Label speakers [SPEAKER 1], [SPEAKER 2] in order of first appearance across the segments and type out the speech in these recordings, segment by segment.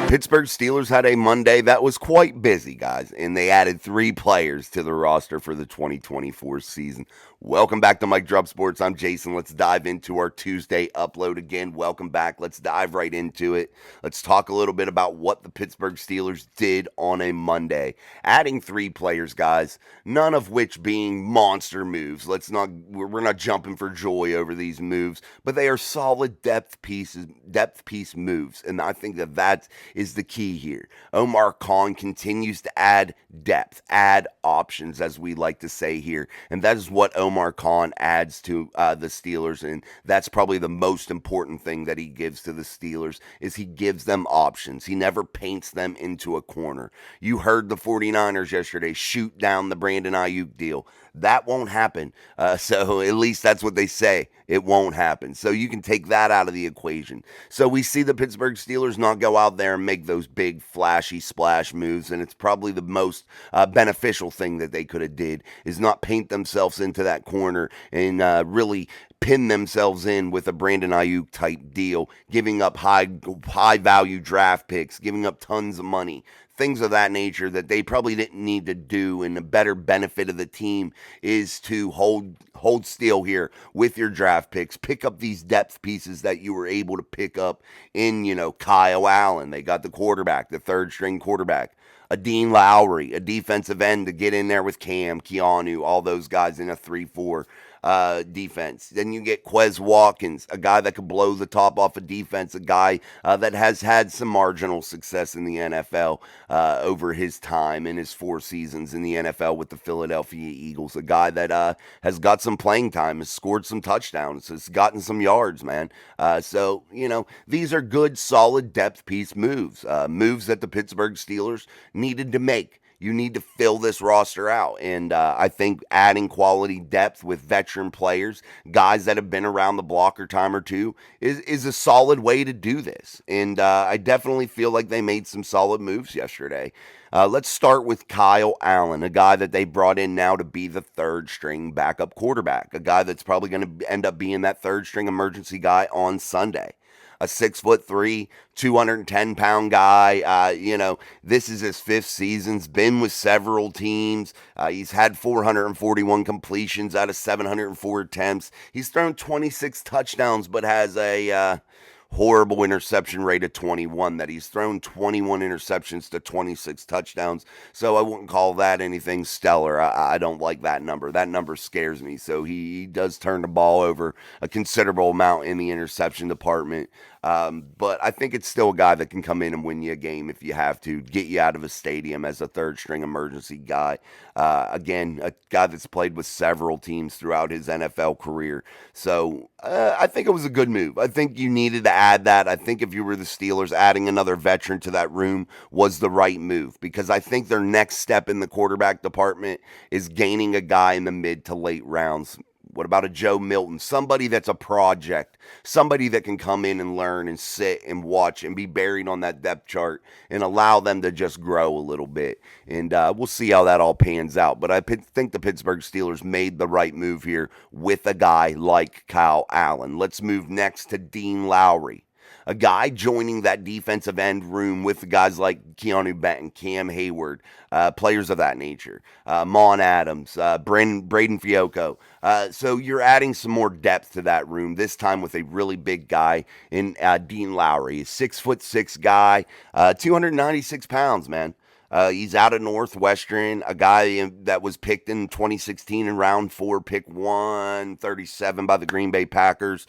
[SPEAKER 1] Pittsburgh Steelers had a Monday that was quite busy, guys, and they added 3 players to the roster for the 2024 season. Welcome back to Mike Drop Sports. I'm Jason. Let's dive into our Tuesday upload again. Welcome back. Let's dive right into it. Let's talk a little bit about what the Pittsburgh Steelers did on a Monday. Adding 3 players, guys, none of which being monster moves. We're not jumping for joy over these moves, but they are solid depth piece moves, and I think that is the key here. Omar Khan continues to add depth, add options, as we like to say here, and that is what Omar Khan adds to the Steelers, and that's probably the most important thing that he gives to the Steelers is he gives them options. He never paints them into a corner. You heard the 49ers yesterday shoot down the Brandon Ayuk deal. That won't happen. So at least that's what they say. It won't happen. So you can take that out of the equation. So we see the Pittsburgh Steelers not go out there and make those big flashy splash moves, and it's probably the most beneficial thing that they could have did is not paint themselves into that corner and really pin themselves in with a Brandon Ayuk type deal, giving up high value draft picks, giving up tons of money, things of that nature that they probably didn't need to do. And the better benefit of the team is to hold still here with your draft picks, pick up these depth pieces that you were able to pick up in, Kyle Allen. They got the quarterback, the third string quarterback. A Dean Lowry, a defensive end to get in there with Cam, Keanu, all those guys in a 3-4 defense. Then you get Quez Watkins, a guy that could blow the top off a defense, a guy that has had some marginal success in the NFL over his time in his 4 seasons in the NFL with the Philadelphia Eagles, a guy that has got some playing time, has scored some touchdowns, has gotten some yards, man. So, these are good, solid depth piece moves, moves that the Pittsburgh Steelers needed to make. You need to fill this roster out. And I think adding quality depth with veteran players, guys that have been around the block a time or two, is a solid way to do this. And I definitely feel like they made some solid moves yesterday. Let's start with Kyle Allen, a guy that they brought in now to be the third string backup quarterback, a guy that's probably going to end up being that third string emergency guy on Sunday. A 6'3", 210-pound guy. This is his 5th season. He's been with several teams. He's had 441 completions out of 704 attempts. He's thrown 26 touchdowns, but has a horrible interception rate of 21, that he's thrown 21 interceptions to 26 touchdowns. So I wouldn't call that anything stellar. I don't like that number. That number scares me. So he does turn the ball over a considerable amount in the interception department. But I think it's still a guy that can come in and win you a game if you have to, get you out of a stadium as a third string emergency guy. Again, a guy that's played with several teams throughout his NFL career. So I think it was a good move. I think you needed to add that. I think if you were the Steelers, adding another veteran to that room was the right move, because I think their next step in the quarterback department is gaining a guy in the mid to late rounds. What about a Joe Milton? Somebody that's a project. Somebody that can come in and learn and sit and watch and be buried on that depth chart and allow them to just grow a little bit. And we'll see how that all pans out. But I think the Pittsburgh Steelers made the right move here with a guy like Kyle Allen. Let's move next to Dean Lowry. A guy joining that defensive end room with guys like Keanu Benton, Cam Hayward, players of that nature, Mon Adams, Braden Fiocco. So you're adding some more depth to that room, this time with a really big guy in Dean Lowry. He's 6'6" guy, 296 pounds, man. He's out of Northwestern, a guy that was picked in 2016 in round 4, pick 137 by the Green Bay Packers.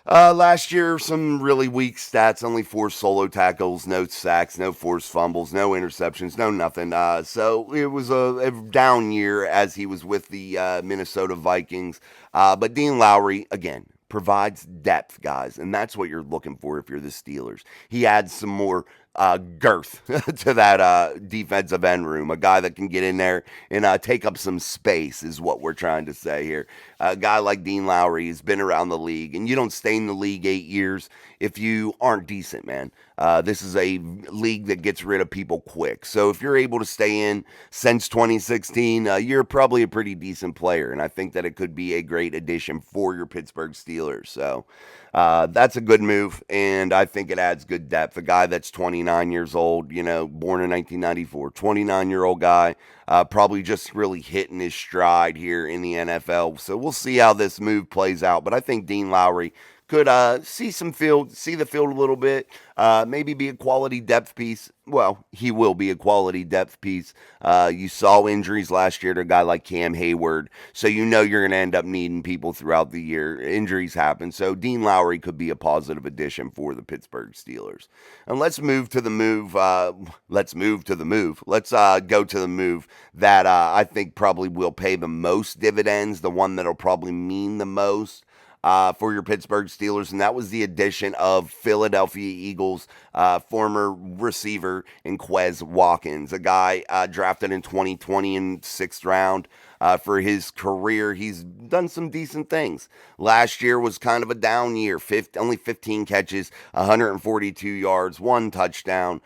[SPEAKER 1] Last year, some really weak stats, only 4 solo tackles, no sacks, no forced fumbles, no interceptions, no nothing. So it was a down year as he was with the Minnesota Vikings. But Dean Lowry, again, provides depth, guys, and that's what you're looking for if you're the Steelers. He adds some more girth to that defensive end room. A guy that can get in there and take up some space is what we're trying to say here. A guy like Dean Lowry has been around the league, and you don't stay in the league 8 years if you aren't decent, man. This is a league that gets rid of people quick. So if you're able to stay in since 2016, you're probably a pretty decent player, and I think that it could be a great addition for your Pittsburgh Steelers. So that's a good move, and I think it adds good depth. A guy that's 29 29 years old, born in 1994, 29-year-old guy, probably just really hitting his stride here in the NFL. So we'll see how this move plays out. But I think Dean Lowry could see the field a little bit, maybe be a quality depth piece. Well, he will be a quality depth piece. You saw injuries last year to a guy like Cam Hayward, so you're going to end up needing people throughout the year. Injuries happen, so Dean Lowry could be a positive addition for the Pittsburgh Steelers. And let's move to the move. Let's move to the move. Let's go to the move that I think probably will pay the most dividends, the one that'll probably mean the most for your Pittsburgh Steelers, and that was the addition of Philadelphia Eagles former receiver in Quez Watkins, a guy drafted in 2020 in 6th round. For his career, he's done some decent things. Last year was kind of a down year, only 15 catches, 142 yards, 1 touchdown.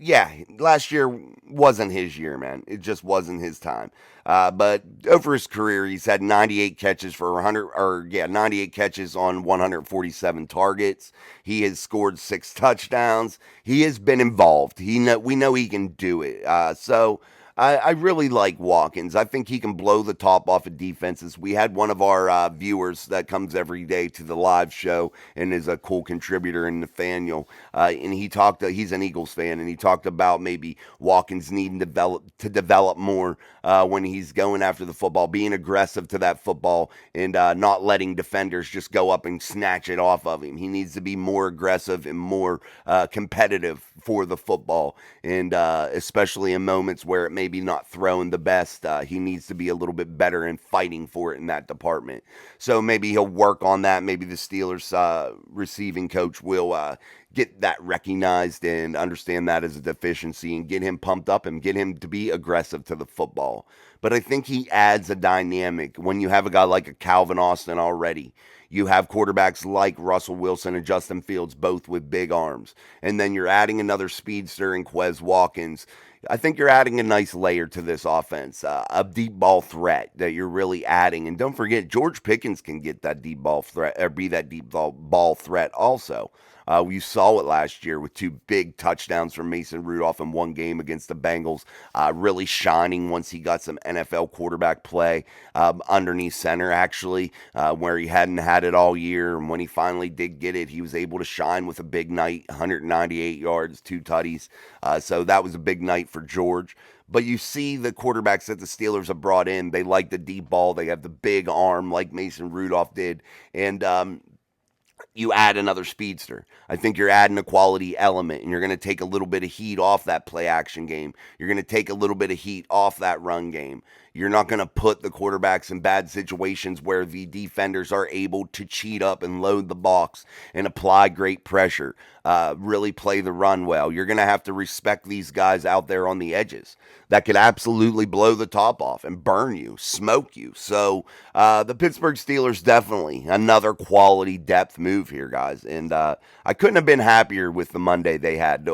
[SPEAKER 1] Yeah, last year wasn't his year, man. It just wasn't his time. But over his career, he's had 98 catches for 98 catches on 147 targets. He has scored 6 touchdowns. He has been involved. We know he can do it. I really like Watkins. I think he can blow the top off of defenses. We had one of our viewers that comes every day to the live show and is a cool contributor in Nathaniel. And he's an Eagles fan, and he talked about maybe Watkins needing to develop more when he's going after the football, being aggressive to that football and not letting defenders just go up and snatch it off of him. He needs to be more aggressive and more competitive for the football, and especially in moments where it maybe not throwing the best, he needs to be a little bit better in fighting for it in that department. So maybe he'll work on that. Maybe the Steelers receiving coach will get that recognized and understand that as a deficiency and get him pumped up and get him to be aggressive to the football. But I think he adds a dynamic when you have a guy like a Calvin Austin already. You have quarterbacks like Russell Wilson and Justin Fields, both with big arms. And then you're adding another speedster in Quez Watkins. I think you're adding a nice layer to this offense, a deep ball threat that you're really adding. And don't forget, George Pickens can get that deep ball threat, or be that deep ball threat also. We saw it last year with 2 big touchdowns from Mason Rudolph in one game against the Bengals, really shining once he got some NFL quarterback play underneath center, actually, where he hadn't had it all year. And when he finally did get it, he was able to shine with a big night, 198 yards, 2 tutties. So that was a big night for George. But you see the quarterbacks that the Steelers have brought in, they like the deep ball. They have the big arm like Mason Rudolph did. And you add another speedster. I think you're adding a quality element, and you're going to take a little bit of heat off that play action game. You're going to take a little bit of heat off that run game. You're not going to put the quarterbacks in bad situations where the defenders are able to cheat up and load the box and apply great pressure, really play the run well. You're going to have to respect these guys out there on the edges that could absolutely blow the top off and burn you, smoke you. So the Pittsburgh Steelers, definitely another quality depth move here, guys. And I couldn't have been happier with the Monday they had.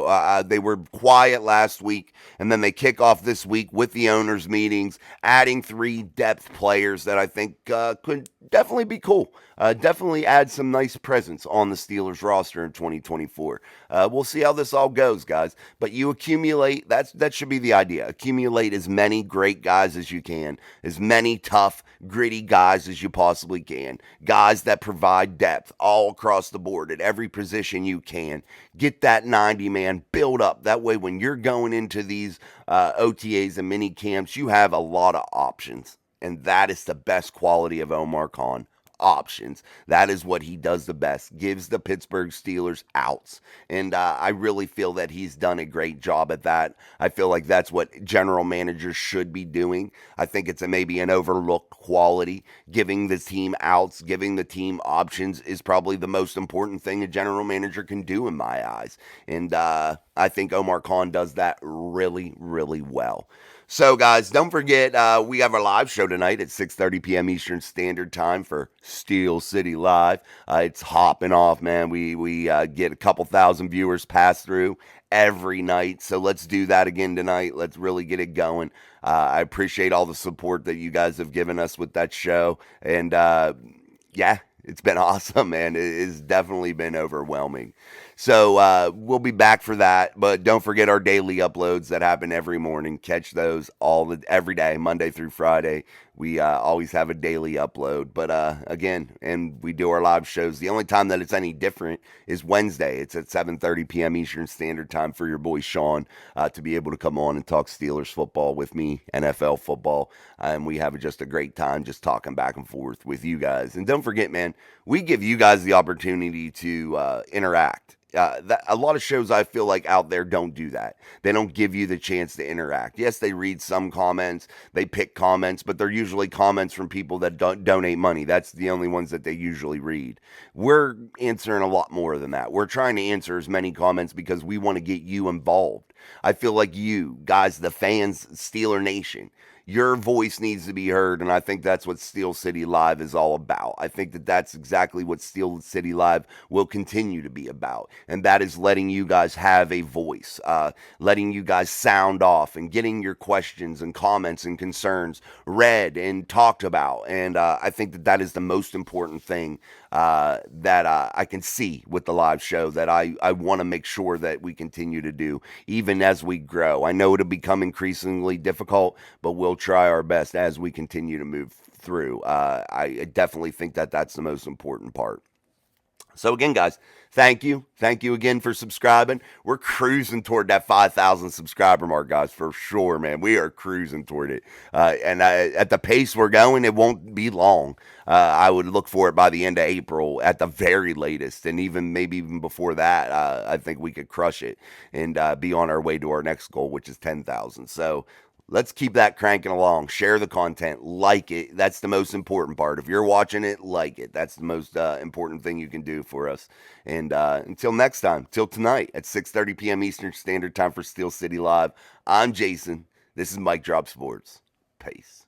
[SPEAKER 1] They were quiet last week, and then they kick off this week with the owners' meetings, adding 3 depth players that I think could definitely be cool. Definitely add some nice presence on the Steelers roster in 2024. We'll see how this all goes, guys. But you accumulate, that should be the idea. Accumulate as many great guys as you can, as many tough, gritty guys as you possibly can. Guys that provide depth all across the board at every position you can. Get that 90-man build up. That way when you're going into these OTAs and mini camps, you have a lot of options. And that is the best quality of Omar Khan. Options. That is what he does the best. Gives the Pittsburgh Steelers outs. And I really feel that he's done a great job at that. I feel like that's what general managers should be doing. I think it's maybe an overlooked quality. Giving the team outs, giving the team options is probably the most important thing a general manager can do in my eyes. And I think Omar Khan does that really, really well. So, guys, don't forget, we have our live show tonight at 6:30 p.m. Eastern Standard Time for Steel City Live. It's hopping off, man. We get a couple thousand viewers pass through every night. So let's do that again tonight. Let's really get it going. I appreciate all the support that you guys have given us with that show. And, yeah, it's been awesome, man. It's definitely been overwhelming. So we'll be back for that. But don't forget our daily uploads that happen every morning. Catch those every day, Monday through Friday. We always have a daily upload. But again, and we do our live shows. The only time that it's any different is Wednesday. It's at 7:30 p.m. Eastern Standard Time for your boy Sean to be able to come on and talk Steelers football with me, NFL football. And we have just a great time just talking back and forth with you guys. And don't forget, man, we give you guys the opportunity to interact. A lot of shows I feel like out there don't do that. They don't give you the chance to interact. Yes, they read some comments, they pick comments, but they're usually comments from people that don't donate money. That's the only ones that they usually read. We're answering a lot more than that. We're trying to answer as many comments because we want to get you involved. I feel like you guys, the fans, Steeler Nation, your voice needs to be heard, and I think that's what Steel City Live is all about. I think that that's exactly what Steel City Live will continue to be about, and that is letting you guys have a voice, letting you guys sound off, and getting your questions and comments and concerns read and talked about. And I think that that is the most important thing that I can see with the live show that I want to make sure that we continue to do, even as we grow. I know it'll become increasingly difficult, but we'll try our best as we continue to move through. I definitely think that that's the most important part. So again, guys, thank you. Thank you again for subscribing. We're cruising toward that 5,000 subscriber mark, guys, for sure, man. We are cruising toward it. And at the pace we're going, it won't be long. I would look for it by the end of April at the very latest. And even maybe even before that, I think we could crush it and be on our way to our next goal, which is 10,000. So let's keep that cranking along. Share the content, like it. That's the most important part. If you're watching it, like it. That's the most important thing you can do for us. And until next time, till tonight at 6:30 p.m. Eastern Standard Time for Steel City Live, I'm Jason. This is Mike Drop Sports. Peace.